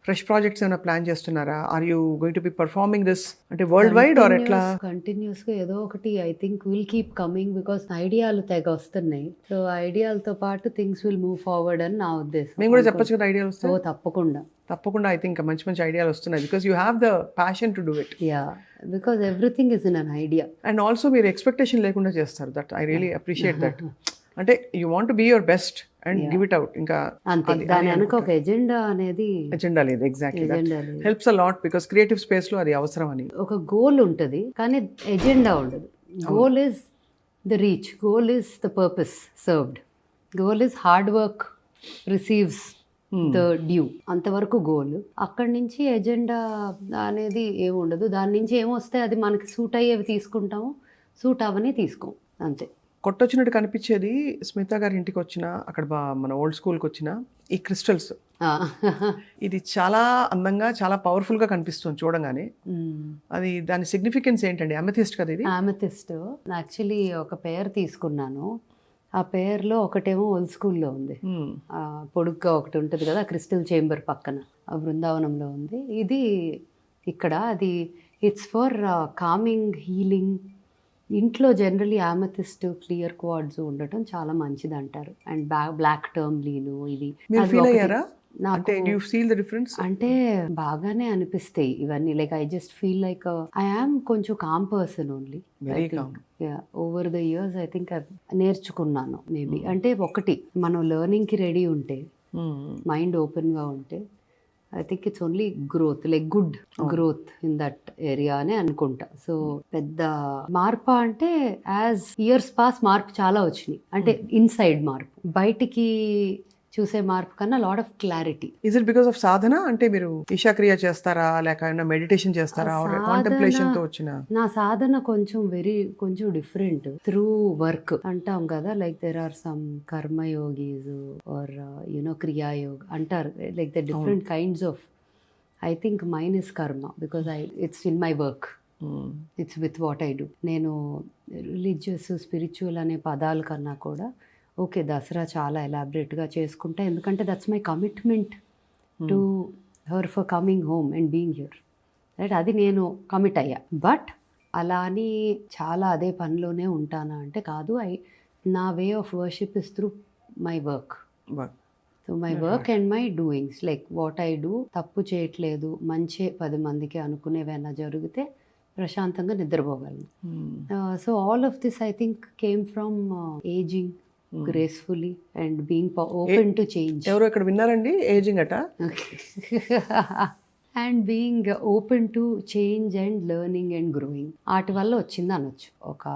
Speaker 3: ఫ్రెష్ ప్రాజెక్ట్స్ ఏమైనా ప్లాన్ చేస్తున్నారా? Are you going to be performing this అంటే world wide or ఎట్లా?
Speaker 4: Continuous గా ఏదో ఒకటి I think will keep coming, because ఐడియాలు తెగ వస్తున్నాయి. సో ఐడియాలతో పాటు థింగ్స్ విల్ మూవ్ ఫార్వర్డ్ అని నా ఉద్దేశం.
Speaker 3: మేము కూడా చెప్పొచ్చు కదా ఐడియాలు వస్తాయి.
Speaker 4: ఓ తప్పకుండా
Speaker 3: ఐ థింక్ మంచి మంచి ఐడియాలు వస్తున్నాయి, because you have the passion to do it.
Speaker 4: Yeah, because everything is in an idea.
Speaker 3: And also మీరు ఎక్స్పెక్టేషన్ లేకుండా చేస్తారు. That I really appreciate that. అంటే you want be your best and give it out. ఇంకా
Speaker 4: అంతే, దాని వెనక ఒక agenda అనేది
Speaker 3: ఎజెండా లేదు. ఎగ్జాక్ట్లీ
Speaker 4: ఎజెండా లేదు.
Speaker 3: Helps a lot because creative space లో అది అవసరం అని.
Speaker 4: ఒక గోల్ ఉంటుంది కానీ ఎజెండా ఉండదు. Goal is the reach, goal is the purpose served, goal is hard work receives the due, అంతవరకు గోల్. అక్కడి నుంచి ఎజెండా అనేది ఏమి ఉండదు. దాని నుంచి ఏమొస్తే అది మనకి సూట్ అయ్యేవి తీసుకుంటాము, సూట్ అవని తీసుకోం, అంతే.
Speaker 3: కొట్టొచ్చినట్టు కనిపించేది స్మిత గారి ఇంటికి వచ్చిన అక్కడ మన ఓల్డ్ స్కూల్కి వచ్చిన ఈ క్రిస్టల్స్, ఇది చాలా అందంగా చాలా పవర్ఫుల్ గా కనిపిస్తుంది చూడంగానే. అది దాని సిగ్నిఫికెన్స్ ఏంటండి? అమెథిస్ట్ కదా ఇది?
Speaker 4: అమెథిస్ట్. యాక్చువల్లీ ఒక పేర్ తీసుకున్నాను. ఆ పేర్లో ఒకటేమో ఓల్డ్ స్కూల్లో ఉంది, పొడుగ్గా ఒకటి ఉంటుంది కదా క్రిస్టల్ చేంబర్ పక్కన, ఆ బృందావనంలో ఉంది. ఇది ఇక్కడ అది ఇట్స్ ఫర్ కామింగ్, హీలింగ్. ఇంట్లో జనరలీ అమెథిస్ట్, క్లియర్ క్వార్డ్స్ ఉండటం చాలా మంచిది అంటారు. అండ్ బ్లాక్ టర్మ్లీను ఇది
Speaker 3: మీరు
Speaker 4: అది
Speaker 3: ఫీల్
Speaker 4: ఒకటి.
Speaker 3: అయ్యారా?
Speaker 4: నాకు
Speaker 3: అంటే యూ ఫీల్ ద డిఫరెన్స్?
Speaker 4: అంటే బాగానే అనిపిస్తాయి ఇవన్నీ. Like I just feel like I am కొంచెం calm person only.
Speaker 3: Very calm.
Speaker 4: Over the years I think నేర్చుకున్నాను మేబీ. అంటే ఒకటి మనం లెర్నింగ్కి రెడీ ఉంటే, మైండ్ ఓపెన్గా ఉంటే, I think it's only growth, like good growth in that area అని అనుకుంటా. సో పెద్ద మార్పు అంటే యాజ్ ఇయర్స్ పాస్ మార్పు చాలా వచ్చినాయి. అంటే ఇన్సైడ్ మార్పు, బయటికి చూసే మార్పు కన్నా lot of clarity.
Speaker 3: Is it because of సాధన? అంటే మీరు ఈశాక్రియ చేస్తారా, లేక మెడిటేషన్ చేస్తారా, కాంటెంప్లేషన్ తో వచ్చిన?
Speaker 4: నా సాధన కొంచెం డిఫరెంట్. త్రూ వర్క్ అంటాం కదా, లైక్ దెర్ ఆర్ సమ్ కర్మయోగీస్ ఆర్ క్రియాయోగ్ అంటారు, like the different kinds of. I think mine is karma because it's in my work, it's with what I do. నేను రిలీజియస్, స్పిరిచువల్ అనే పదాల కన్నా కూడా ఓకే దసరా చాలా ఎలాబరేట్గా చేసుకుంటా, ఎందుకంటే that's my commitment to her for coming home and being here, right? అది నేను కమిట్ అయ్యా. బట్ అలా అని చాలా అదే పనిలోనే ఉంటానా అంటే కాదు. నా way of worship is through my work. So my work and my doings, like what I do. తప్పు చేయట్లేదు, మంచి 10 మందికి అనుకునేవైనా జరిగితే ప్రశాంతంగా నిద్రపోగలను. So all of this I think came from ageing gracefully and being open to change.
Speaker 3: ఎవరో ఇక్కడ విన్నారండి ఏజింగ్ అట?
Speaker 4: And being open to change and learning and growing. వాటి వల్ల వచ్చింది అనొచ్చు. ఒక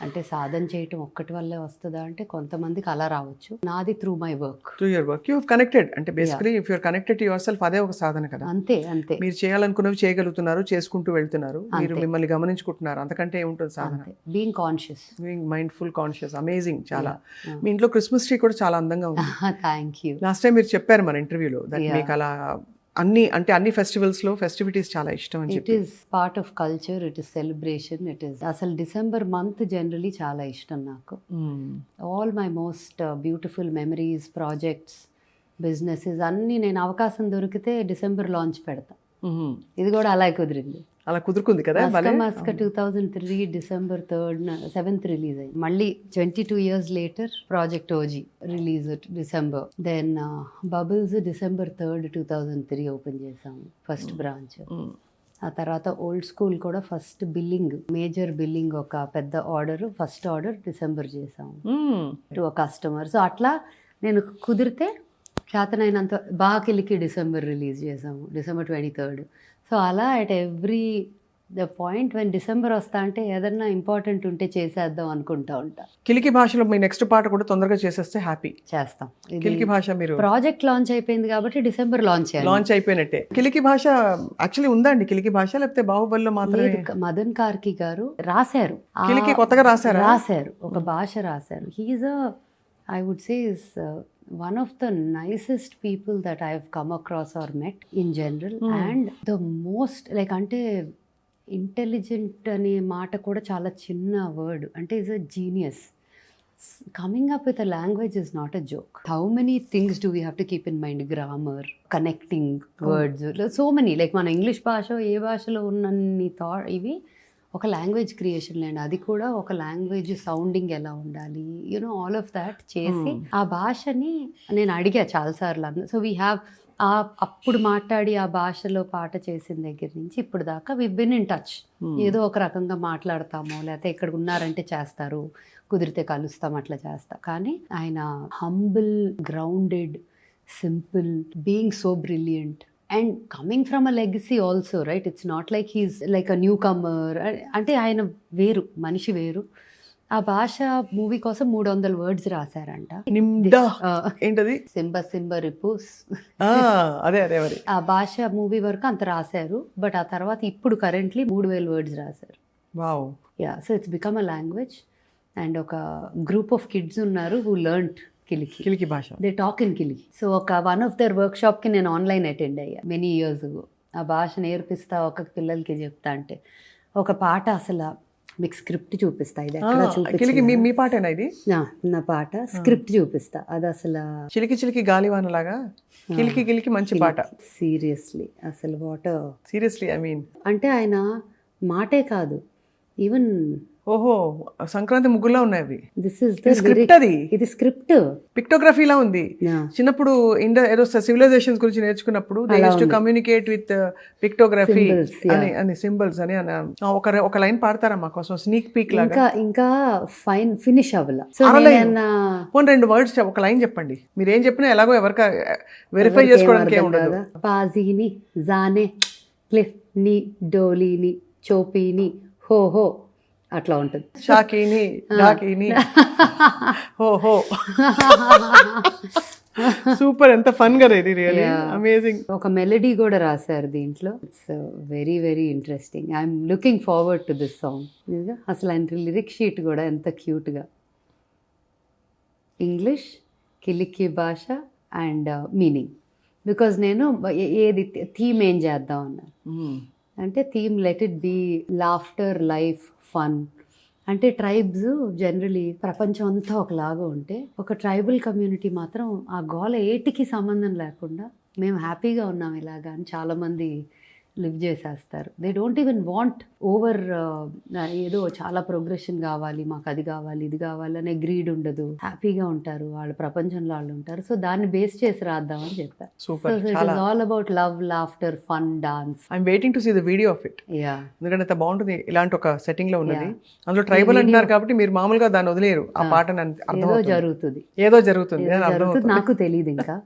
Speaker 4: అంటే సాధన చేయటం ఒక్కటి వల్లే వస్తుందా అంటే కొంతమందికి అలా రావచ్చు. నాది through my work.
Speaker 3: Through your work you have connected. అంటే basically if you're connected to your self, అదే ఒక సాధన కదా.
Speaker 4: అంతే అంతే.
Speaker 3: మీరు చేయాలనుకున్నవి చేయగలుగుతున్నారు, చేసుకుంటూ వెళ్తున్నారు, మీరు మిమ్మల్ని గమనించుకుంటున్నారు, అంతకంటే ఏముంటుంది సాధన?
Speaker 4: Being conscious,
Speaker 3: being mindful, conscious. Amazing. చాలా. మీ ఇంట్లో క్రిస్మస్ ట్రీ కూడా చాలా అందంగా ఉంది.
Speaker 4: Thank you.
Speaker 3: లాస్ట్ టైం మీరు చెప్పారు మన ఇంటర్వ్యూలో దట్ మీకు అలా అన్ని ఫెస్టివల్స్ లో ఫెస్టివిటీస్ చాలా ఇష్టం అని చెప్పి.
Speaker 4: It is part of culture, it is celebration, it is. అసలు డిసెంబర్ మంత్ జనరలీ చాలా ఇష్టం నాకు. All my most beautiful memories, projects, businesses అన్నీ నేను అవకాశం దొరికితే డిసెంబర్ లాంచ్ పెడతా. ఇది కూడా అలా కుదిరింది.
Speaker 3: అలా కుదురుకుంది కదా.
Speaker 4: మస్క 2003 December 7th రిలీజ్ అయింది. మళ్ళీ 22 years later project OG release December. Then bubbles December 3rd 2003 open చేసాము ఫస్ట్ బ్రాంచ్. ఆ తర్వాత ఓల్డ్ స్కూల్ కూడా ఫస్ట్ బిల్లింగ్, మేజర్ బిల్లింగ్, ఒక పెద్ద ఆర్డర్, ఫస్ట్ ఆర్డర్ డిసెంబర్ చేసాము టు అ కస్టమర్. సో అట్లా నేను కుదిరితే చేతనైనంత బాకిలికి డిసెంబర్ రిలీజ్ చేసాము, December 23rd. సో అలా at every the point when December వస్తా అంటే ఏదన్నా ఇంపార్టెంట్ ఉంటే చేసేద్దాం అనుకుంటా ఉంటా.
Speaker 3: కిలికి భాషలో మీ నెక్స్ట్ పాట కూడా తొందరగా చేసేస్తే హ్యాపీ.
Speaker 4: చేస్తాం.
Speaker 3: కిలికి భాష మీరు
Speaker 4: ప్రాజెక్ట్ లాంచ్ అయిపోయింది కాబట్టి డిసెంబర్ లాంచ్ అయిపోయినట్టే.
Speaker 3: కిలికి భాష యాక్చువల్లీ ఉందండి కిలికి భాష, లేకపోతే బాహుబలిలో మాత్రమే?
Speaker 4: మదన్ కార్కి గారు రాశారు,
Speaker 3: కిలికి కొత్తగా రాశారు,
Speaker 4: ఒక భాష రాశారు. He is I would say is one of the nicest people that I have come across or met in general. And the most like అంటే ఇంటెలిజెంట్ అనే మాట కూడా చాలా చిన్న వర్డ్. అంటే is a genius. Coming up with a language is not a joke. How many things do we have to keep in mind? Grammar, connecting words, so many. Like మన English భాష ఏ భాషలో ఉన్నన్ని థాట్ ఇవి ఒక language creation లేండి. అది కూడా ఒక లాంగ్వేజ్ సౌండింగ్ ఎలా ఉండాలి, ఆల్ ఆఫ్ దాట్ చేసి ఆ భాషని నేను అడిగా చాలాసార్లు. సో వీ హ్యావ్ అప్పుడు మాట్లాడి ఆ భాషలో పాట చేసిన దగ్గర నుంచి ఇప్పుడు దాకా వి బిన్ ఇన్ టచ్. ఏదో ఒక రకంగా మాట్లాడతాము, లేకపోతే ఇక్కడ ఉన్నారంటే చేస్తారు, కుదిరితే కలుస్తాం, అట్లా చేస్తా. కానీ ఆయన humble, grounded, simple, being so brilliant and coming from a legacy also, right? It's not like he's like a newcomer. అంటే ఆయన వేరు, మనిషి వేరు. ఆ భాష మూవీ కోసం 300 వర్డ్స్ రాశారంట.
Speaker 3: నిమ్దా ఏంటది?
Speaker 4: సింబ రిపోస్.
Speaker 3: అదే అదే మరి
Speaker 4: ఆ భాష మూవీ వరకు అంత రాశారు, బట్ ఆ తర్వాత ఇప్పుడు కరెంట్లీ 3000 వర్డ్స్ రాశారు.
Speaker 3: Wow.
Speaker 4: Yeah, so it's become a language. And ఒక గ్రూప్ ఆఫ్ కిడ్స్ ఉన్నారు హూ లెర్న్డ్
Speaker 3: కిలికి భాష.
Speaker 4: They talk in Kiliki. So ఒక వన్ ఆఫ్ దర్ వర్క్ షాప్కి నేను ఆన్లైన్ అటెండ్ అయ్యా మెనీ ఇయర్స్ అగో. ఆ భాష నేర్పిస్తా ఒక పిల్లలకి చెప్తా అంటే ఒక పాట అసలు మీకు స్క్రిప్ట్ చూపిస్తా. ఇది ఎక్కడ
Speaker 3: కిలికి మీ పాటేనా ఇది?
Speaker 4: నా పాట స్క్రిప్ట్ చూపిస్తా. అది అసలు
Speaker 3: చిలికి చిలికి గాలివాన లాగా కిలికి మంచి పాట.
Speaker 4: సీరియస్లీ అసలు వాటర్
Speaker 3: సీరియస్లీ ఐ మీన్
Speaker 4: అంటే ఆయన మాటే కాదు, ఈవెన్
Speaker 3: ఓహో సంక్రాంతి ముగ్గులా ఉన్నాయి అవి.
Speaker 4: This is
Speaker 3: script. అది
Speaker 4: ఇది స్క్రిప్ట్,
Speaker 3: పిక్టోగ్రఫీలా ఉంది. చిన్నప్పుడు ఏదో సివిలైజేషన్స్ గురించి నేర్చుకున్నప్పుడు they used to communicate with pictography అని సింబల్స్ అని ఒక లైన్ పాడతారా మా కోసం స్నీక్ పీక్ లాగా?
Speaker 4: ఇంకా ఫైన్ ఫినిష్ అవ్వాల. సో
Speaker 3: పోనీ 2 వర్డ్స్ ఒక లైన్ చెప్పండి. మీరు ఏం చెప్పినా ఎలాగో ఎవరికి వెరిఫై చేసుకోవడానికి ఏమి ఉండదు.
Speaker 4: పాజీని జానే క్లిఫ్ ని డోలీని చోపీని హో హో అట్లా ఉంటుంది.
Speaker 3: షాకీని డాకీని హో సూపర్. ఎంత ఫన్ కదా ఇది, రియల్లీ అమేజింగ్.
Speaker 4: ఒక మెలడీ కూడా రాశారు దీంట్లో. It's very very interesting. I'm looking forward to this song. అసలు ఆయన లిరిక్ షీట్ కూడా ఎంత క్యూట్గా. ఇంగ్లీష్, కిలికి భాష అండ్ మీనింగ్. బికాజ్ నేను ఏది థీమ్ ఏం చేద్దాం అన్నా అంటే theme let it be laughter, life, fun. అంటే ట్రైబ్స్ జనరలీ ప్రపంచం అంతా ఒకలాగా ఉంటే ఒక ట్రైబల్ కమ్యూనిటీ మాత్రం ఆ గోల ఏటికి సంబంధం లేకుండా మేము హ్యాపీగా ఉన్నాం ఇలాగా అని చాలామంది లివ్ చేసేస్తారు. They don't even want over ఏదో చాలా ప్రోగ్రెషన్ కావాలి, మాకు అది కావాలి ఇది కావాలి అనే గ్రీడ్ ఉండదు. హ్యాపీగా ఉంటారు, వాళ్ళ ప్రపంచంలో వాళ్ళు ఉంటారు. సో దాన్ని బేస్ చేసి రాద్దామని చెప్పారు. All about love, laughter, fun, dance.
Speaker 3: I'm waiting to see the video of it.
Speaker 4: Yeah,
Speaker 3: ఎందుకంటే అంత బాగుంటుంది. ఇలాంటి ఒక సెట్టింగ్ లో ఉన్నది. అందులో ట్రైబల్ అంటున్నారు కాబట్టి మీరు మామూలుగా దాన్ని వదిలేరు. ఆ పాట ఏదో జరుగుతుంది
Speaker 4: నాకు తెలియదు ఇంకా.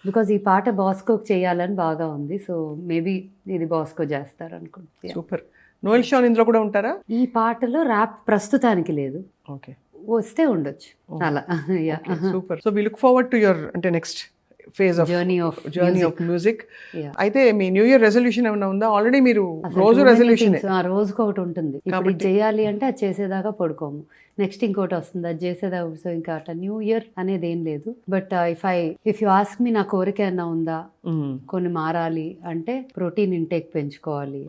Speaker 4: బికాజ్ ఈ పాట బాస్కోకి చేయాలని బాగా ఉంది. సో మేబీ ఇది బాస్కో చేస్తారు అనుకుంటా.
Speaker 3: సూపర్. నోయల్ షాన్ ఇందులో కూడా ఉంటారా?
Speaker 4: ఈ పాటలో ర్యాప్ ప్రస్తుతానికి లేదు,
Speaker 3: ఓకే,
Speaker 4: వస్తే ఉండొచ్చు అలా.
Speaker 3: Super. So we look forward to your అంటే next phase of journey of music. అయితే మీ న్యూ ఇయర్ రెజల్యూషన్ ఏమైనా ఉందా? ఆల్రెడీ మీరు రోజు రెజల్యూషన్
Speaker 4: రోజుకి ఒకటి ఉంటుంది. ఇప్పుడు చేయాలి అంటే అది చేసేదాకా పడుకోము. నెక్స్ట్ ఇంకోటి వస్తుంది, అది చేసేదాకా. సో ఇంకా అట్లా న్యూ ఇయర్ అనేది ఏం లేదు. But if you ask me నా కోరిక ఏమన్నా ఉందా, కొన్ని మారాలి అంటే ప్రోటీన్ ఇంటేక్ పెంచుకోవాలి,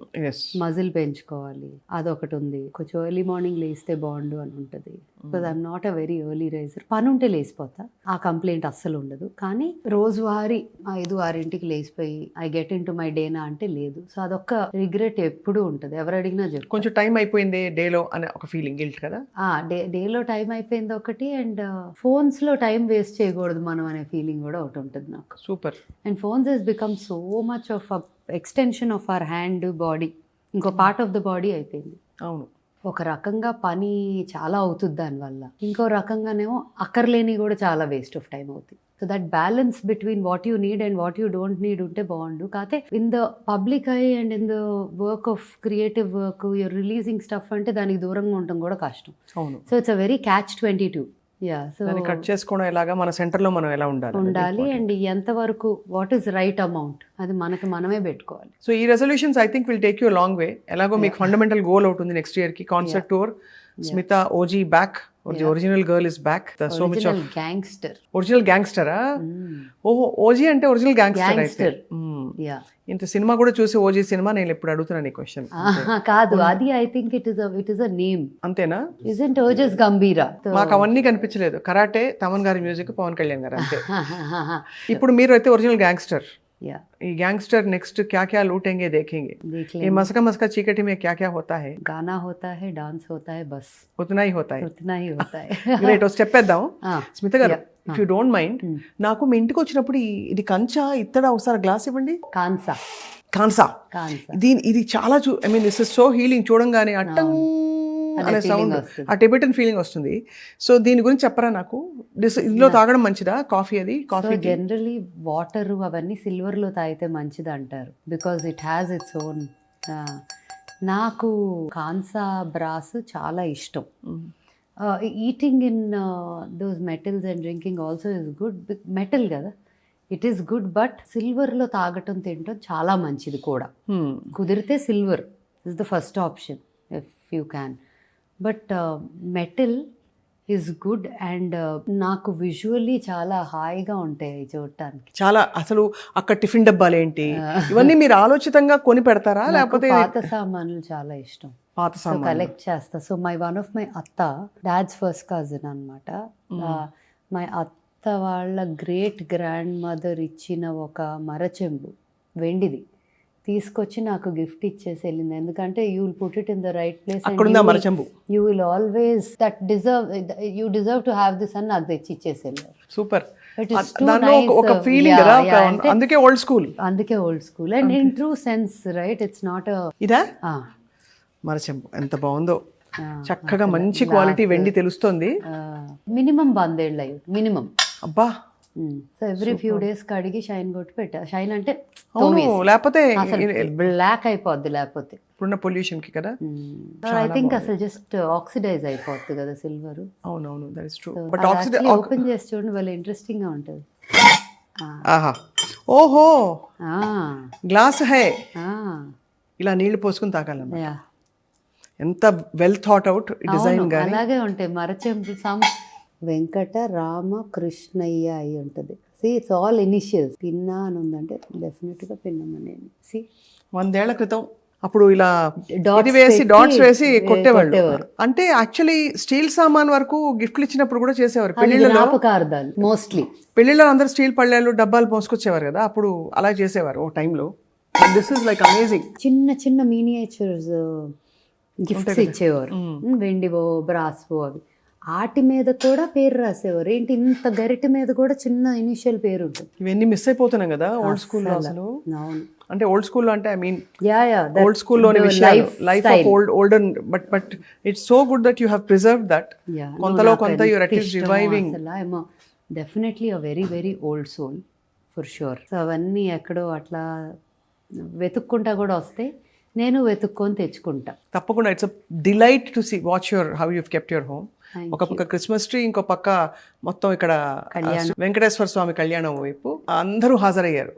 Speaker 4: మజిల్ పెంచుకోవాలి, అదొకటి ఉంది. కొంచెం ఎర్లీ మార్నింగ్ లేస్తే బాగుండు అని ఉంటుంది. Because I'm not a very early raiser. పని ఉంటే లేసిపోతా, ఆ కంప్లైంట్ అస్సలు ఉండదు. కానీ రోజువారీ 5-6 లేసిపోయి I get into my డేనా అంటే లేదు. సో అదొక్క రిగ్రెట్ ఎప్పుడూ ఉంటుంది. ఎవరు అడిగినా చెప్పు,
Speaker 3: కొంచెం టైం అయిపోయింది డేలో అనే ఒక ఫీలింగ్, గిల్ట్ కదా.
Speaker 4: డేలో టైం అయిపోయింది ఒకటి, అండ్ ఫోన్స్ లో టైం వేస్ట్ చేయకూడదు మనం అనే ఫీలింగ్ కూడా ఒకటి ఉంటుంది నాకు.
Speaker 3: Super.
Speaker 4: And phones has become so much of a extension of our hand, body, ఇంకో పార్ట్ ఆఫ్ ద బాడీ అయిపోయింది.
Speaker 3: అవును.
Speaker 4: ఒక రకంగా పని చాలా అవుతుంది దానివల్ల, ఇంకో రకంగానేమో అక్కర్లేని కూడా చాలా వేస్ట్ ఆఫ్ టైం అవుతుంది. So that balance between what you need and what you don't need ఉంటే బాగుండు. కాకపోతే in the public I and in the work of creative work, your releasing stuff అంటే దానికి దూరంగా ఉండటం కూడా కష్టం.
Speaker 3: అవును.
Speaker 4: So it's a very catch-22. Yeah, so
Speaker 3: cut చేసుకోవడం ఎలాగా, మన సెంటర్లో మనం ఎలా ఉండాలి
Speaker 4: అండ్ ఎంతవరకు వాట్ ఈస్ రైట్ అమౌంట్ అది మనమే పెట్టుకోవాలి.
Speaker 3: సో ఈ resolutions I think will take you long way. ఎలాగో మీకు ఫండమెంటల్ గోల్ అవుతుంది నెక్స్ట్ ఇయర్ కి, concert tour, Smita OG back, the original girl is back. So much of
Speaker 4: gangster.
Speaker 3: Original gangster ah? ఓహో, OG అంటే ఒరిజినల్ గ్యాంగ్స్టర్ అయితే.
Speaker 4: Yeah,
Speaker 3: ఇంత cinema కూడా చూసి ఓజీ సినిమా నేను ఎప్పుడు అడుగుతున్నాను ఈ క్వశ్చన్.
Speaker 4: కాదు, అది I think it is a name.
Speaker 3: అంతేనా?
Speaker 4: ఇజంట్ ఓజస్ గంభీరా?
Speaker 3: మాకు అవన్నీ కనిపించలేదు. కరాటే, తమన్ గారి మ్యూజిక్, పవన్ కళ్యాణ్ గారు, అంతే. ఇప్పుడు మీరు అయితే ఒరిజినల్ గ్యాంగ్స్టర్. ఈ గ్యాంగ్స్టర్ నెక్స్ట్ क्या क्या लूटेंगे देखेंगे. ये मस्का मस्का चीकटी में क्या क्या होता है?
Speaker 4: गाना होता है, डांस होता है, बस
Speaker 3: उतना ही होता है.
Speaker 4: గ్రేట్.
Speaker 3: స్టెప్ వేద్దాం. స్మిత గారు, ఇఫ్ యూ డోంట్ మైండ్, నాకు మీ ఇంటికి వచ్చినప్పుడు ఇది కంచా ఇత్తడా ఒకసారి గ్లాస్ ఇవ్వండి. కాన్సా. ఇది చాలా I mean this is so healing. చూడంగానే అట్టం అనే
Speaker 4: feeling
Speaker 3: సౌండ్,
Speaker 4: వస్తుంది.
Speaker 3: ఆ టిబెటన్ ఫీలింగ్ వస్తుంది. సో దీని గురించి చెప్పరా నాకు? ఇందులో తాగడం మంచిదా కాఫీ? అది
Speaker 4: సో
Speaker 3: కాఫీ
Speaker 4: జనరలీ వాటర్ అవన్నీ సిల్వర్లో తాగితే మంచిది అంటారు, because it has its own. నాకు కాన్సా బ్రాస్ చాలా ఇష్టం. Eating in those metals and drinking also is good. Metal కదా, ఇట్ ఈస్ గుడ్, బట్ సిల్వర్లో తాగటం తినటం చాలా మంచిది కూడా. కుదిరితే silver is the first option if you can, but metal is good. And నాకు విజువల్లీ చాలా హాయిగా ఉంటాయి చూడటానికి.
Speaker 3: చాలా. అసలు అక్కడ టిఫిన్ డబ్బాలు ఏంటి ఇవన్నీ మీరు ఆలోచితంగా కొని పెడతారా,
Speaker 4: నాకు
Speaker 3: లేకపోతే
Speaker 4: పాత సామాన్లు చాలా ఇష్టం,
Speaker 3: పాత
Speaker 4: సో
Speaker 3: సామాన్లు?
Speaker 4: కలెక్ట్ చేస్తా. సో వన్ ఆఫ్ మై అత్త, డాడ్స్ ఫస్ట్ కజిన్ అనమాట, మై అత్త వాళ్ళ గ్రేట్ గ్రాండ్ మదర్ ఇచ్చిన ఒక మరచెంబు వెండిది తీసుకొచ్చి నాకు గిఫ్ట్ ఇచ్చేసి వెళ్ళింది. ఎందుకంటే you will put it in the right place,
Speaker 3: అక్కడుందా మరచెంబు?
Speaker 4: You will always that deserve to have this అని నాకు తెచ్చి ఇచ్చేసి వెళ్ళారు.
Speaker 3: సూపర్.
Speaker 4: It is too
Speaker 3: దానిలో
Speaker 4: nice,
Speaker 3: ఒక ఫీలింగ్ కదా,
Speaker 4: అంటే
Speaker 3: అందుకే ఓల్డ్ స్కూల్.
Speaker 4: అందుకే old school and in true sense, right? It's not
Speaker 3: ఇదా మరచెంబు? ఎంత బాగుందో, చక్కగా మంచి క్వాలిటీ వెండి తెలుస్తుంది.
Speaker 4: మినిమం 100 ఏళ్ళు అయ్యి మినిమం.
Speaker 3: అబ్బా.
Speaker 4: సో ఎవ్రీ ఫ్యూ డేస్ కడిగి షైన్ కొట్టి పెట్టా. షైన్ అంటే
Speaker 3: అవును, లేకపోతే
Speaker 4: బ్లాక్ అయిపోద్ది లేకపోతే,
Speaker 3: ఇప్పుడున్న పొల్యూషన్ కి కదా.
Speaker 4: ఐ థింక్ అసలు జస్ట్ ఆక్సిడైజ్ అయిపోద్ది కదా సిల్వర్.
Speaker 3: అవునవును, that is true. But
Speaker 4: open చేసి చూడండి, వాళ్ళు ఇంట్రెస్టింగ్ గా ఉంటుంది.
Speaker 3: ఆహా, ఓహో, గ్లాస్ హై, ఇలా నీళ్లు పోసుకుని తాగాలన్నమాట. ఎంత వెల్ థాట్ అవుట్ డిజైన్ గాని.
Speaker 4: అలాగే ఉంటాయి మరచెంపు. వెంకట రామ కృష్ణయ్య అయి ఉంటుంది. See it's all initials. పిన్నా అని ఉందంటే డెఫినెట్ గా పిన్నమనే. సి
Speaker 3: 100 ఏళ్ల క్రితం అప్పుడు ఇలా
Speaker 4: Dots
Speaker 3: ఇది వేసి
Speaker 4: పెట్టి
Speaker 3: డాట్స్ వేసి కొట్టేవాళ్ళు.
Speaker 4: కొట్టేవారు.
Speaker 3: అంటే యాక్చువల్లీ స్టీల్ సామాన్ వరకు గిఫ్ట్లు ఇచ్చినప్పుడు కూడా చేసేవారు. పెళ్లిళ్ళలో
Speaker 4: జ్ఞాపకార్థాలు మోస్ట్లీ.
Speaker 3: పెళ్లిళ్ళలో అందరూ స్టీల్ పళ్ళాలు డబ్బాలు పోసుకొచ్చేవారు కదా, అప్పుడు అలా చేసేవారు ఓ టైంలో. This is like amazing.
Speaker 4: చిన్న చిన్న మినియేచర్స్ గిఫ్ట్స్ ఇచ్చేవారు, వెండివో బ్రాస్వో అవి. ఆటి మీద కూడా పేరు రాసేవారు. ఏంటి ఇంత గరిటె మీద కూడా చిన్న ఇనిషియల్ పేరు ఉంటుంది.
Speaker 3: ఇవన్నీ మిస్ అయిపోతున్నాం కదా ఓల్డ్ స్కూల్లో. అసలు
Speaker 4: అవును,
Speaker 3: అంటే ఓల్డ్ స్కూల్లో అంటే ఐ మీన్
Speaker 4: యా
Speaker 3: ఓల్డ్ స్కూల్లోని విషయాలు, life of olden. But it's so good that you have preserved that. కొంతలో కొంత యూర్ అట్లీస్ట్ రివైవింగ్.
Speaker 4: అసలు definitely a very very old soul for sure. So అవన్నీ ఎక్కడో అట్లా వెతుక్కుంటా కూడా వస్తాయి, నేను వెతుక్కొని తెచ్చుకుంటా
Speaker 3: తప్పకుండా. It's a delight to see watch your how you kept your home. ఒక పక్క క్రిస్మస్ ట్రీ, ఇంకో పక్క మొత్తం ఇక్కడ వెంకటేశ్వర స్వామి కళ్యాణం వైపు అందరూ హాజరయ్యారు.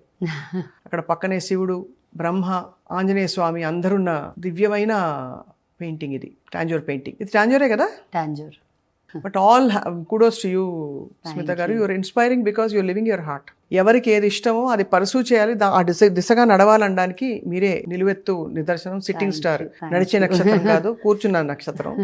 Speaker 3: అక్కడ పక్కనే శివుడు, బ్రహ్మ, ఆంజనేయ స్వామి అందరున్న దివ్యమైన పెయింటింగ్ ఇది. టాంజూర్ పెయింటింగ్. ఇది టాంజూరే కదా?
Speaker 4: Tanjore.
Speaker 3: But all kudos to you Smitha గారు. You're inspiring because you're living your heart. ఎవరికి ఏది ఇష్టమో అది పర్సూ చేయాలి, ఆ దిశగా నడవాలనడానికి మీరే నిలువెత్తు నిదర్శనం. సిట్టింగ్ స్టార్, నడిచే నక్షత్రం కాదు, కూర్చున్న నక్షత్రం.